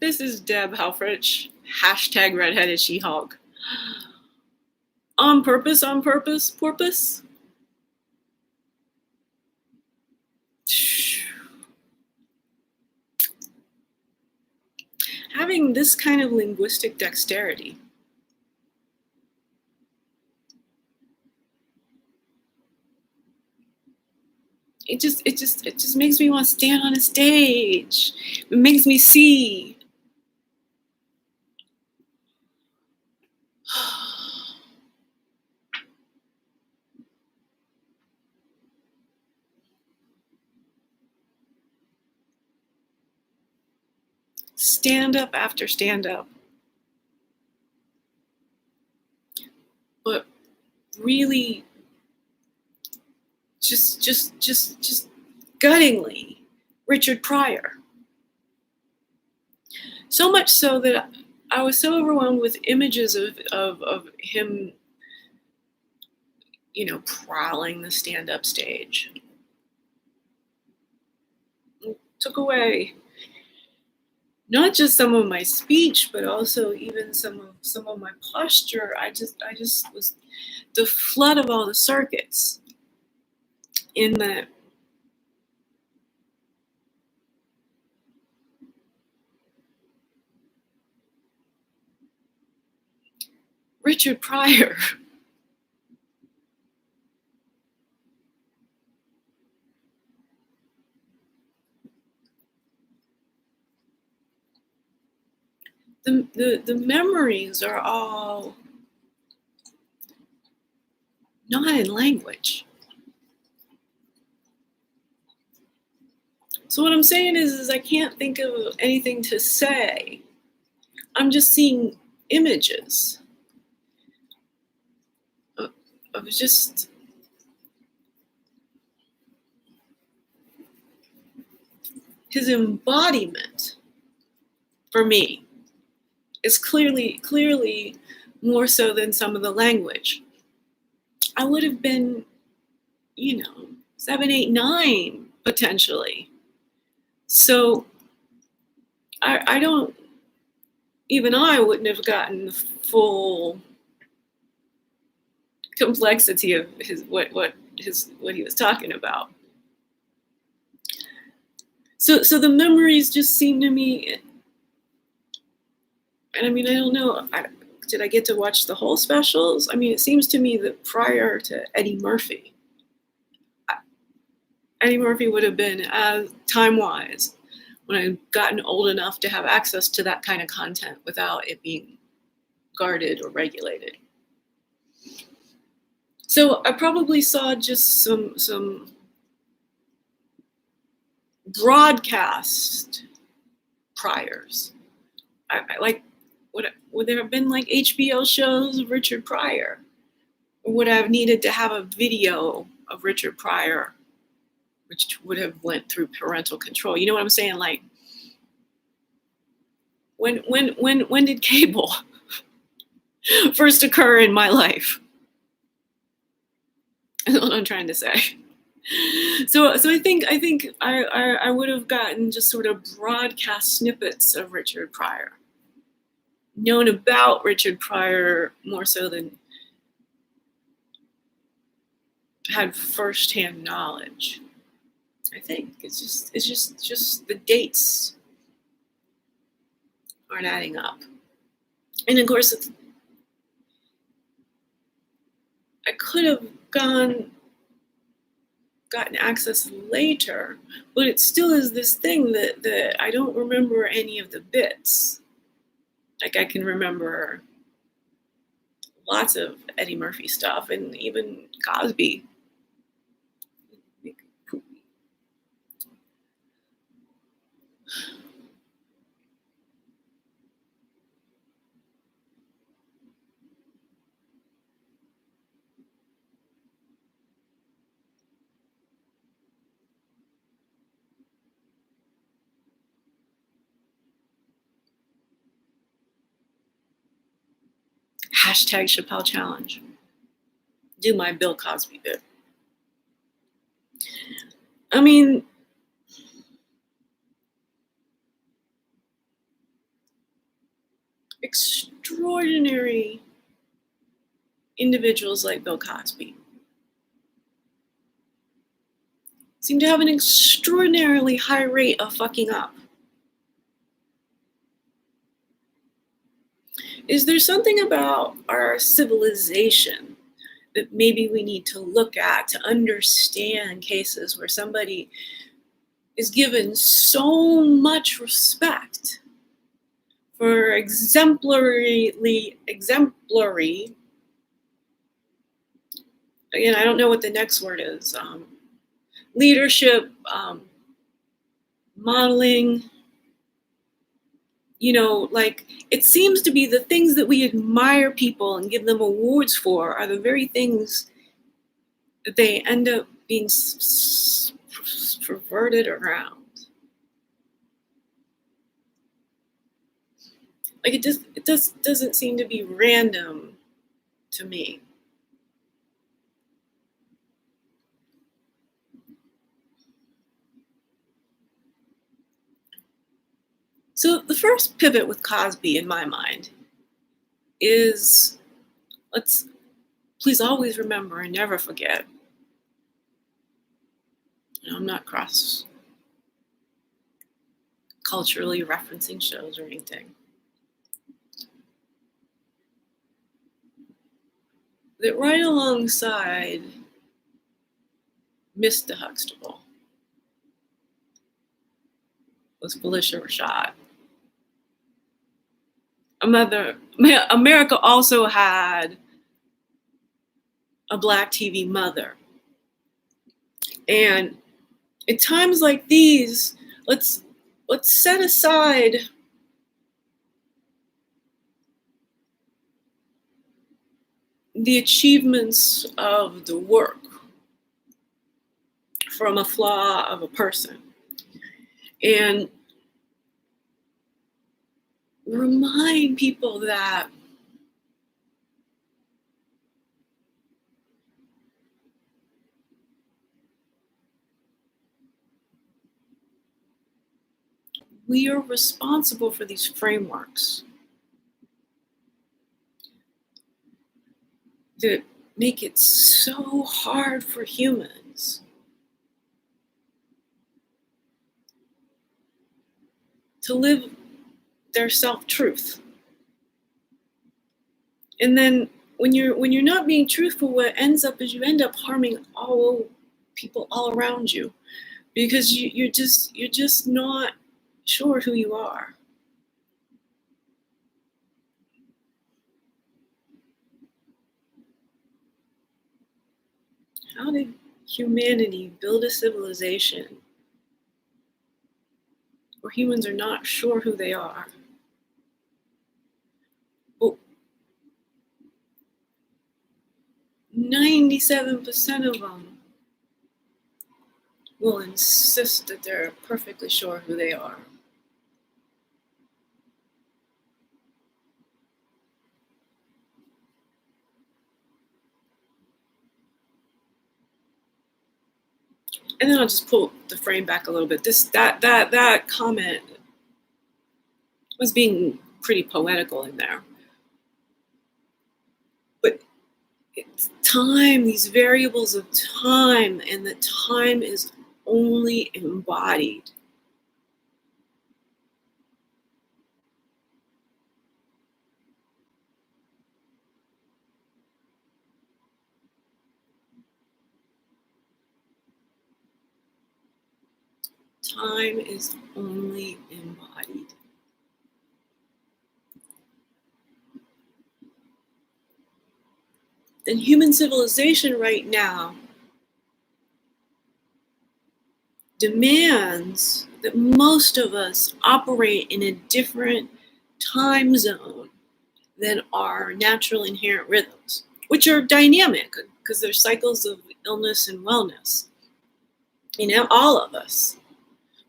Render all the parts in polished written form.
This is Deb Helfrich, hashtag redheaded She-Hulk. On purpose, porpoise. Having this kind of linguistic dexterity. It just makes me want to stand on a stage. It makes me see. Stand up after stand up. But really just guttingly Richard Pryor. So much so that I was so overwhelmed with images of him, prowling the stand-up stage. It took away not just some of my speech, but also even some of my posture. I just was the flood of all the circuits in that Richard Pryor. The memories are all not in language. So what I'm saying is I can't think of anything to say. I'm just seeing images of just his embodiment for me is clearly more so than some of the language. I would have been, 7, 8, 9 potentially. So I don't, even I wouldn't have gotten the full complexity of what he was talking about. So the memories just seem to me, and I mean, I don't know, did I get to watch the whole specials? I mean, it seems to me that prior to Eddie Murphy would have been, time-wise, when I'd gotten old enough to have access to that kind of content without it being guarded or regulated. So I probably saw just some broadcast priors. I like, would there have been like HBO shows of Richard Pryor? Or would I have needed to have a video of Richard Pryor, which would have went through parental control? You know what I'm saying? Like, when did cable first occur in my life? That's what I'm trying to say. So I think I would have gotten just sort of broadcast snippets of Richard Pryor, known about Richard Pryor more so than had firsthand knowledge. I think it's just the dates aren't adding up, and of course I could have gotten access later, but it still is this thing that I don't remember any of the bits. Like, I can remember lots of Eddie Murphy stuff and even Cosby. Hashtag Chappelle Challenge. Do my Bill Cosby bit. I mean, extraordinary individuals like Bill Cosby seem to have an extraordinarily high rate of fucking up. Is there something about our civilization that maybe we need to look at to understand cases where somebody is given so much respect for exemplary, again, I don't know what the next word is, leadership, modeling, like it seems to be the things that we admire people and give them awards for are the very things that they end up being perverted around. Like it doesn't seem to be random to me. So the first pivot with Cosby in my mind is, let's please always remember and never forget. I'm not cross culturally referencing shows or anything. That right alongside Mr. Huxtable was Felicia Rashad. America also had a Black TV mother. And at times like these, let's set aside the achievements of the work from a flaw of a person and remind people that we are responsible for these frameworks that make it so hard for humans to live their self-truth. And then when you're not being truthful, what ends up is you end up harming all people all around you because you're just not sure who you are. How did humanity build a civilization where humans are not sure who they are? But 97% of them will insist that they're perfectly sure who they are. And then I'll just pull the frame back a little bit. That comment was being pretty poetical in there. But it's time, these variables of time, and that time is only embodied. Time is only embodied. And human civilization right now demands that most of us operate in a different time zone than our natural inherent rhythms, which are dynamic because there's cycles of illness and wellness. All of us.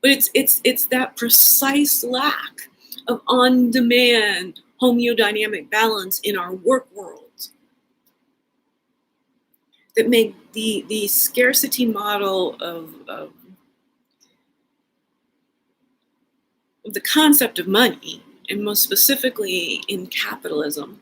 But it's that precise lack of on-demand homeodynamic balance in our work world that make the scarcity model of the concept of money and most specifically in capitalism.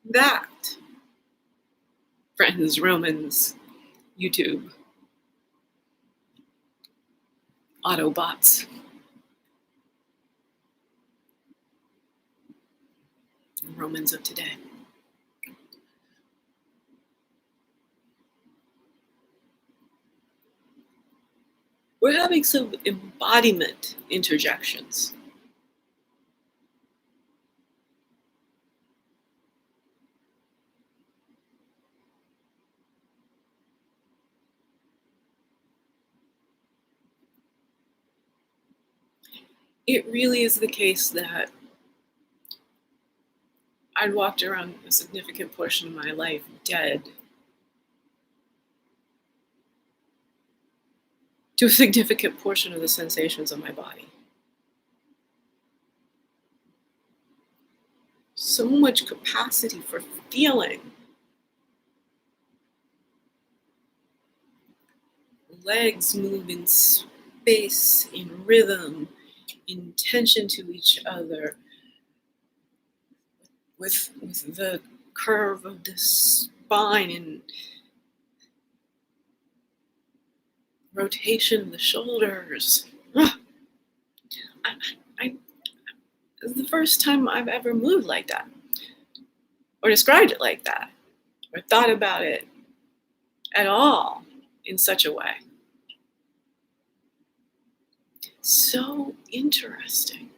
That, friends, Romans, YouTube, Autobots, Romans of today. We're having some embodiment interjections. It really is the case that I'd walked around a significant portion of my life dead to a significant portion of the sensations of my body. So much capacity for feeling. Legs move in space, in rhythm, in tension to each other, with the curve of the spine and rotation of the shoulders. I, I, it's the first time I've ever moved like that, or described it like that, or thought about it at all in such a way. So interesting.